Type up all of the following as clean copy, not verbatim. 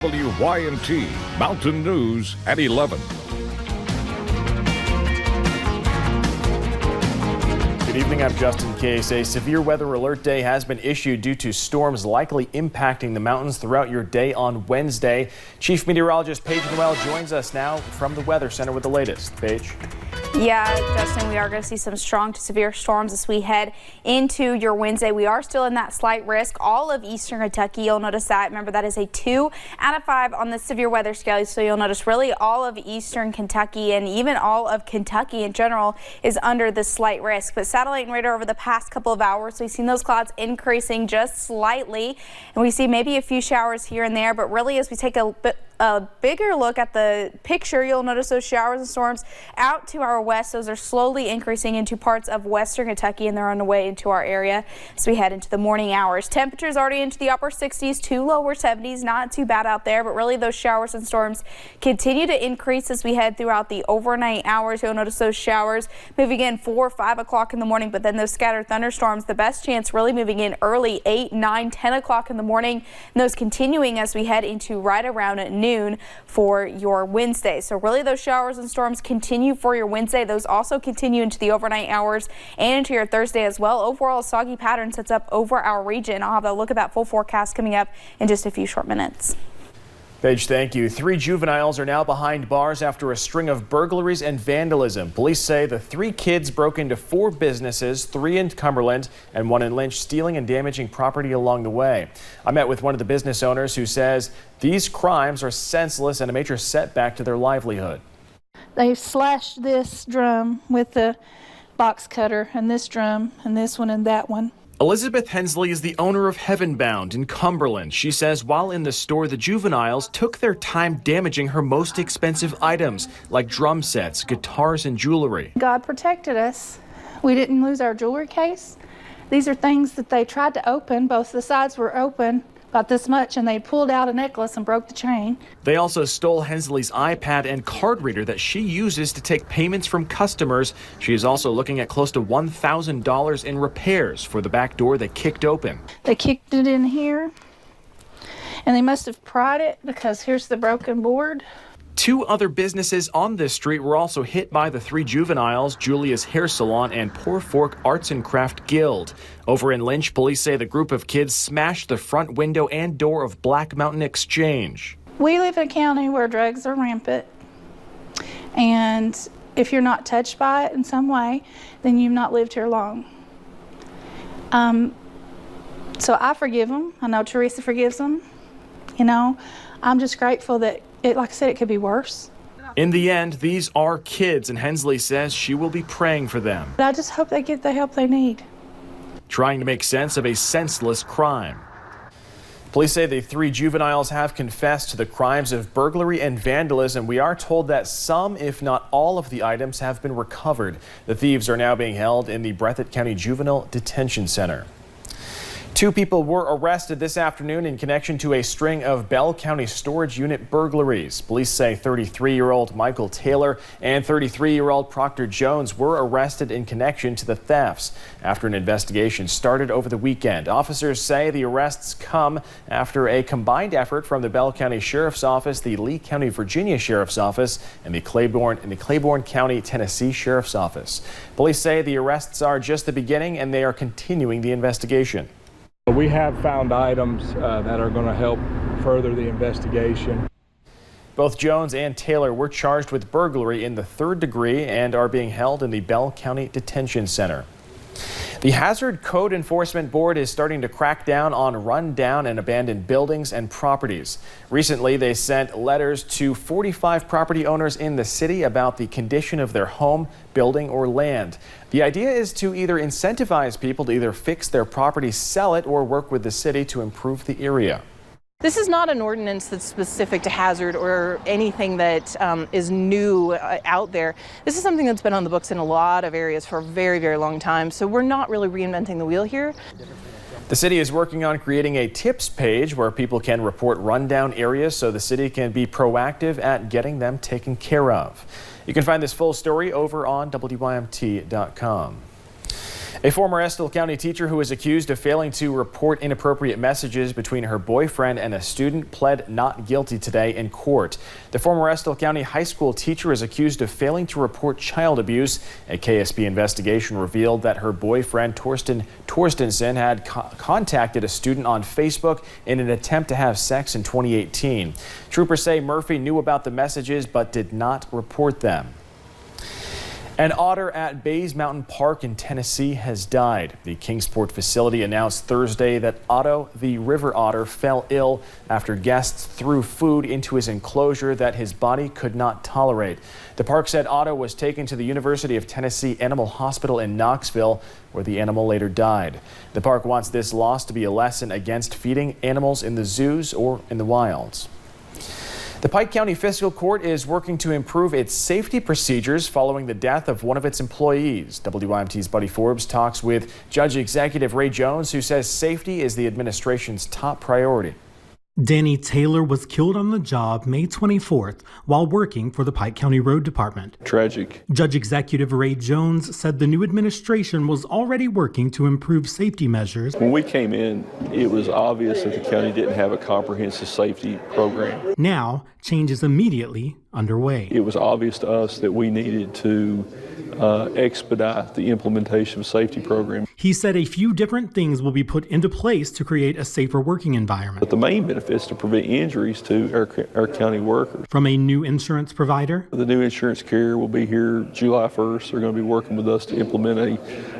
WYNT Mountain News at 11. Good evening, I'm Justin Case. A severe weather alert day has been issued due to storms likely impacting the mountains throughout your day on Wednesday. Chief Meteorologist Paige Noel joins us now from the Weather Center with the latest. Paige. Yeah, Justin, we are going to see some strong to severe storms as we head into your Wednesday. We are still in that slight risk. All of eastern Kentucky, you'll notice that. Remember, that is a 2 out of 5 on the severe weather scale. So you'll notice really all of eastern Kentucky and even all of Kentucky in general is under the slight risk. But satellite and radar over the past couple of hours, we've seen those clouds increasing just slightly. And we see maybe a few showers here and there. But really, as we take a bigger look at the picture, you'll notice those showers and storms out to our west. Those are slowly increasing into parts of western Kentucky, and they're on the way into our area as we head into the morning hours. Temperatures already into the upper 60s to lower 70s. Not too bad out there, but really those showers and storms continue to increase as we head throughout the overnight hours. You'll notice those showers moving in 4 or 5 o'clock in the morning, but then those scattered thunderstorms, the best chance really moving in early 8, 9, 10 o'clock in the morning, and those continuing as we head into right around noon for your Wednesday. So really those showers and storms continue for your Wednesday. Those also continue into the overnight hours and into your Thursday as well. Overall, a soggy pattern sets up over our region. I'll have a look at that full forecast coming up in just a few short minutes. Paige, thank you. 3 juveniles are now behind bars after a string of burglaries and vandalism. Police say the 3 kids broke into 4 businesses, 3 in Cumberland and 1 in Lynch, stealing and damaging property along the way. I met with one of the business owners who says these crimes are senseless and a major setback to their livelihood. They slashed this drum with the box cutter and this drum and this one and that one. Elizabeth Hensley is the owner of Heavenbound in Cumberland. She says while in the store, the juveniles took their time damaging her most expensive items like drum sets, guitars, and jewelry. God protected us. We didn't lose our jewelry case. These are things that they tried to open. Both the sides were open about this much, and they pulled out a necklace and broke the chain. They also stole Hensley's iPad and card reader that she uses to take payments from customers. She is also looking at close to $1,000 in repairs for the back door they kicked open. They kicked it in here, and they must have pried it because here's the broken board. 2 other businesses on this street were also hit by the 3 juveniles, Julia's Hair Salon and Poor Fork Arts and Craft Guild. Over in Lynch, police say the group of kids smashed the front window and door of Black Mountain Exchange. We live in a county where drugs are rampant, and if you're not touched by it in some way, then you've not lived here long. So I forgive them. I know Teresa forgives them. You know, I'm just grateful that like I said, it could be worse. In the end, these are kids, and Hensley says she will be praying for them. But I just hope they get the help they need. Trying to make sense of a senseless crime. Police say the 3 juveniles have confessed to the crimes of burglary and vandalism. We are told that some, if not all, of the items have been recovered. The thieves are now being held in the Breathitt County Juvenile Detention Center. 2 people were arrested this afternoon in connection to a string of Bell County storage unit burglaries. Police say 33-year-old Michael Taylor and 33-year-old Proctor Jones were arrested in connection to the thefts after an investigation started over the weekend. Officers say the arrests come after a combined effort from the Bell County Sheriff's Office, the Lee County, Virginia Sheriff's Office, and the Claiborne County, Tennessee Sheriff's Office. Police say the arrests are just the beginning and they are continuing the investigation. We have found items that are going to help further the investigation. Both Jones and Taylor were charged with burglary in the 3rd degree and are being held in the Bell County Detention Center. The Hazard Code Enforcement Board is starting to crack down on run-down and abandoned buildings and properties. Recently, they sent letters to 45 property owners in the city about the condition of their home, building, or land. The idea is to either incentivize people to either fix their property, sell it, or work with the city to improve the area. This is not an ordinance that's specific to Hazard or anything that is new out there. This is something that's been on the books in a lot of areas for a very, very long time. So we're not really reinventing the wheel here. The city is working on creating a tips page where people can report rundown areas so the city can be proactive at getting them taken care of. You can find this full story over on WYMT.com. A former Estill County teacher who is accused of failing to report inappropriate messages between her boyfriend and a student pled not guilty today in court. The former Estill County high school teacher is accused of failing to report child abuse. A KSB investigation revealed that her boyfriend Torstensen had contacted a student on Facebook in an attempt to have sex in 2018. Troopers say Murphy knew about the messages but did not report them. An otter at Bays Mountain Park in Tennessee has died. The Kingsport facility announced Thursday that Otto, the river otter, fell ill after guests threw food into his enclosure that his body could not tolerate. The park said Otto was taken to the University of Tennessee Animal Hospital in Knoxville, where the animal later died. The park wants this loss to be a lesson against feeding animals in the zoos or in the wilds. The Pike County Fiscal Court is working to improve its safety procedures following the death of one of its employees. WYMT's Buddy Forbes talks with Judge Executive Ray Jones, who says safety is the administration's top priority. Danny Taylor was killed on the job May 24th while working for the Pike County Road Department. Tragic. Judge Executive Ray Jones said the new administration was already working to improve safety measures. When we came in, it was obvious that the county didn't have a comprehensive safety program. Now, change is immediately underway. It was obvious to us that we needed to expedite the implementation of safety program. He said a few different things will be put into place to create a safer working environment. But the main benefit is to prevent injuries to our county workers. From a new insurance provider, the new insurance carrier will be here July 1st. They're going to be working with us to implement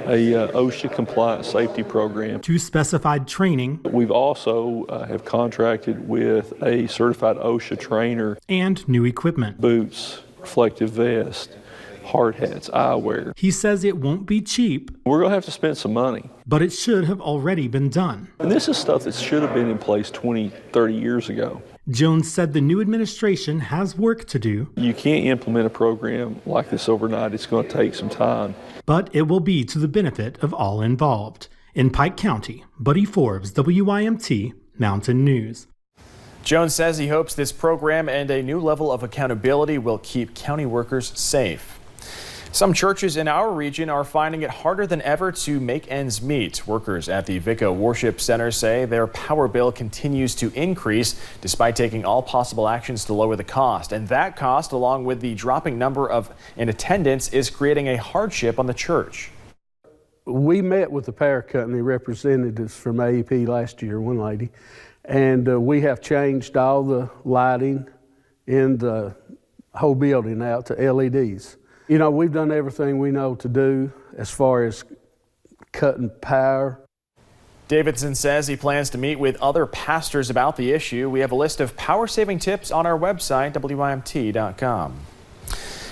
a OSHA compliant safety program. to specified training, We've also have contracted with a certified OSHA trainer. and new equipment. Boots, reflective vest, hard hats, eyewear. He says it won't be cheap, We're going to have to spend some money. but it should have already been done. And this is stuff that should have been in place 20, 30 years ago. Jones said the new administration has work to do, You can't implement a program like this overnight. It's going to take some time. but it will be to the benefit of all involved. In Pike County, Buddy Forbes, WYMT Mountain News. Jones says he hopes this program and a new level of accountability will keep county workers safe. Some churches in our region are finding it harder than ever to make ends meet. Workers at the Vico Worship Center say their power bill continues to increase despite taking all possible actions to lower the cost. And that cost, along with the dropping number in attendance, is creating a hardship on the church. We met with the power company representatives from AEP last year, one lady, and we have changed all the lighting in the whole building out to LEDs. You know, we've done everything we know to do as far as cutting power. Davidson says he plans to meet with other pastors about the issue. We have a list of power-saving tips on our website, WYMT.com.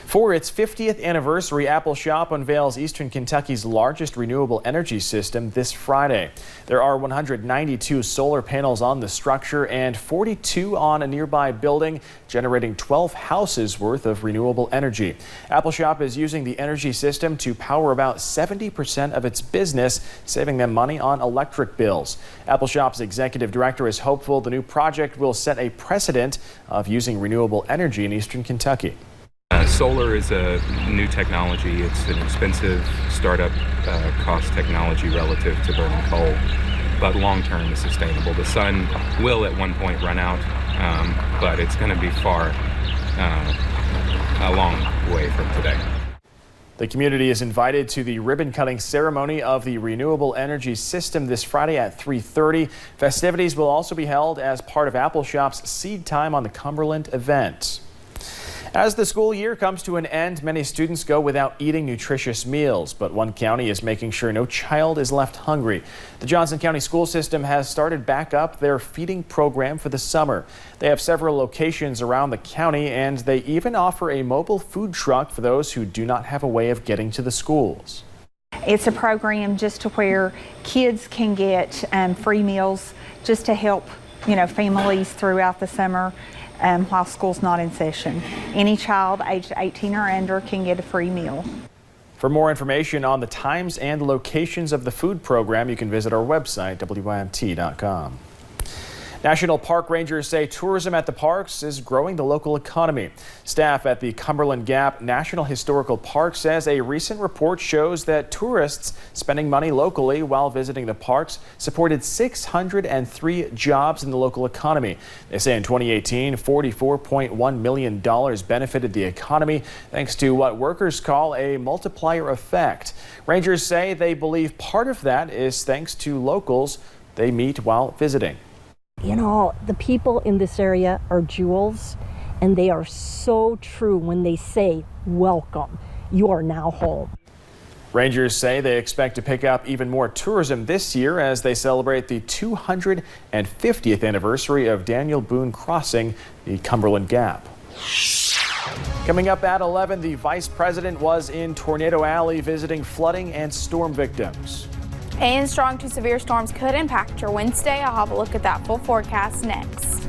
For its 50th anniversary, Apple Shop unveils Eastern Kentucky's largest renewable energy system this Friday. There are 192 solar panels on the structure and 42 on a nearby building, generating 12 houses worth of renewable energy. Apple Shop is using the energy system to power about 70% of its business, saving them money on electric bills. Apple Shop's executive director is hopeful the new project will set a precedent of using renewable energy in Eastern Kentucky. Solar is a new technology. It's an expensive startup cost technology relative to burning coal, but long-term is sustainable. The sun will at one point run out, but it's going to be a long way from today. The community is invited to the ribbon-cutting ceremony of the renewable energy system this Friday at 3:30. Festivities will also be held as part of Apple Shop's Seed Time on the Cumberland event. As the school year comes to an end, many students go without eating nutritious meals, but one county is making sure no child is left hungry. The Johnson County school system has started back up their feeding program for the summer. They have several locations around the county, and they even offer a mobile food truck for those who do not have a way of getting to the schools. It's a program just to where kids can get free meals just to help, families throughout the summer. While school's not in session. Any child aged 18 or under can get a free meal. For more information on the times and locations of the food program, you can visit our website, WYMT.com. National Park Rangers say tourism at the parks is growing the local economy. Staff at the Cumberland Gap National Historical Park says a recent report shows that tourists spending money locally while visiting the parks supported 603 jobs in the local economy. They say in 2018, $44.1 million benefited the economy thanks to what workers call a multiplier effect. Rangers say they believe part of that is thanks to locals they meet while visiting. You know, the people in this area are jewels, and they are so true when they say, welcome, you are now home. Rangers say they expect to pick up even more tourism this year as they celebrate the 250th anniversary of Daniel Boone crossing the Cumberland Gap. Coming up at 11, the Vice President was in Tornado Alley visiting flooding and storm victims. And strong to severe storms could impact your Wednesday. I'll have a look at that full forecast next.